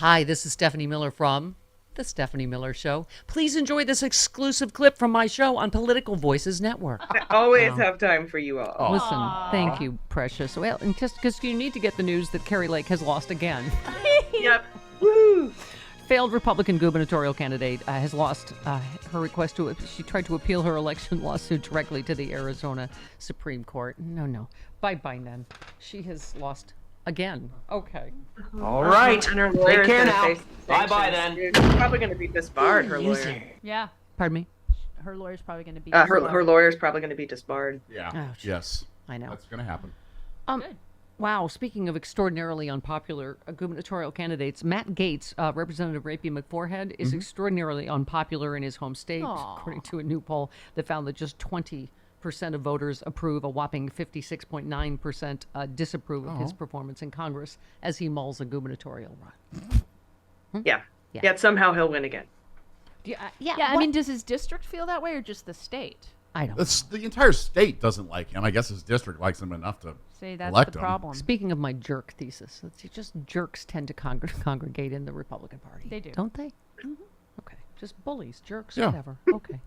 Hi, this is Stephanie Miller from The Stephanie Miller Show. Please enjoy this exclusive clip from my show on Political Voices Network. I always have time for you all. Listen, thank you, Precious. Well, and just because you need to get the news that Kari Lake has lost again. Yep. Woo! Failed Republican gubernatorial candidate has lost her request to. She tried to appeal her election lawsuit directly to the Arizona Supreme Court. No. Bye, then. She has lost again. Okay. All right. And her Take lawyer's care gonna now. face Bye-bye sanctions. then. She's probably going to be disbarred, her lawyer. Yeah, Pardon me? her lawyer's probably going to be. Her lawyer's probably going to be disbarred. Yeah. Oh, Yes. I know. That's going to happen. Good. Wow, speaking of extraordinarily unpopular gubernatorial candidates, Matt Gaetz, Representative Rapey McForehead, is extraordinarily unpopular in his home state, Aw. according to a new poll that found that just 20% of voters approve, a whopping 56.9% disapprove of his performance in Congress as he mulls a gubernatorial run. Yeah. Yeah. Yet somehow he'll win again. Yeah, Yeah, I mean, does his district feel that way or just the state? I don't. The entire state doesn't like him. I guess his district likes him enough to See, that's elect the him. problem. Speaking of my jerk thesis, let's see, just jerks tend to congregate in the Republican Party. They do. Don't they? Okay. Just bullies, jerks, Yeah. whatever. Okay.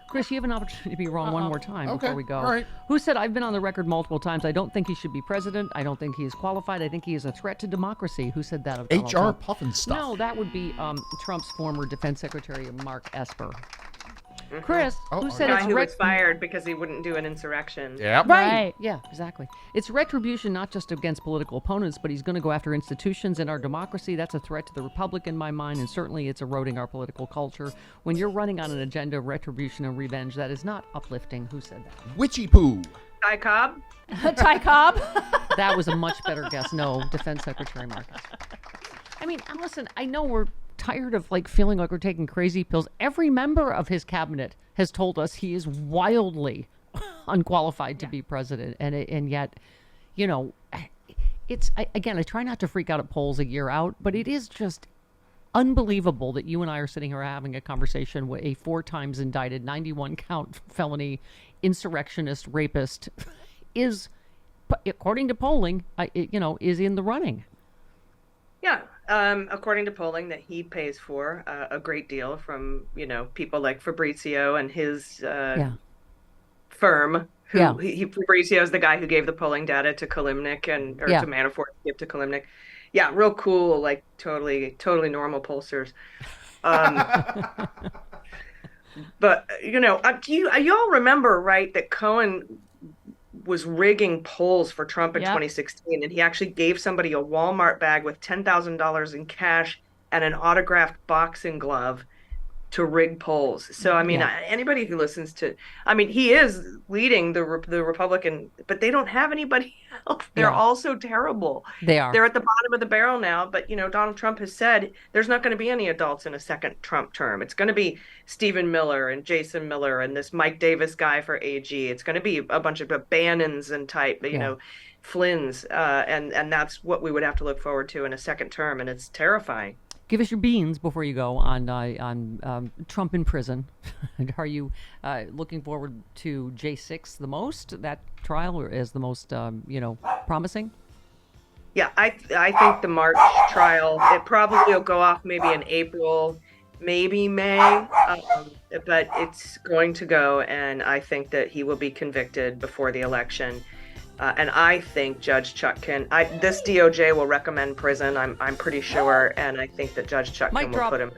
Chris, you have an opportunity to be wrong one more time Okay, before we go. all right. Who said, I've been on the record multiple times, I don't think he should be president. I don't think he is qualified. I think he is a threat to democracy. Who said that of Donald HR Trump? Puffin stuff. No, that would be Trump's former defense secretary, Mark Esper. Chris, Oh, who the said Guy it's who was fired because he wouldn't do an insurrection. Yeah. Right. Yeah, exactly. It's retribution not just against political opponents, but he's going to go after institutions in our democracy. That's a threat to the republic in my mind, and certainly it's eroding our political culture. When you're running on an agenda of retribution and revenge, that is not uplifting. Who said that? Witchy poo. Ty Cobb? Ty Cobb? That was a much better guess. No, Defense Secretary Marcus. I mean, listen, I know we're tired of feeling like we're taking crazy pills. Every member of his cabinet has told us he is wildly unqualified to be president, and yet, it's again. I try not to freak out at polls a year out, but it is just unbelievable that you and I are sitting here having a conversation with a 4 times indicted, 91 count felony insurrectionist rapist is, according to polling, is in the running. Yeah. According to polling that he pays for a great deal from, people like Fabrizio and his firm. Fabrizio is the guy who gave the polling data to Kalimnik to Manafort to give to Kalimnik. Yeah, real cool, totally normal pollsters. But y'all remember, right, that Cohen was rigging polls for Trump in 2016, and he actually gave somebody a Walmart bag with $10,000 in cash and an autographed boxing glove to rig polls. So, I mean, anybody who listens to, he is leading the Republican, but they don't have anybody else. They're all so terrible. They are. They're at the bottom of the barrel now, but, Donald Trump has said there's not going to be any adults in a second Trump term. It's going to be Stephen Miller and Jason Miller and this Mike Davis guy for AG. It's going to be a bunch of Bannons and type, Flynn's, and that's what we would have to look forward to in a second term, and it's terrifying. Give us your beans before you go on Trump in prison. Are you looking forward to J6 the most? That trial is the most, promising? Yeah, I think the March trial, it probably will go off maybe in April, maybe May, but it's going to go, and I think that he will be convicted before the election. And I think Judge Chutkan, this DOJ will recommend prison. I'm pretty sure, and I think that Judge Chutkan will put him.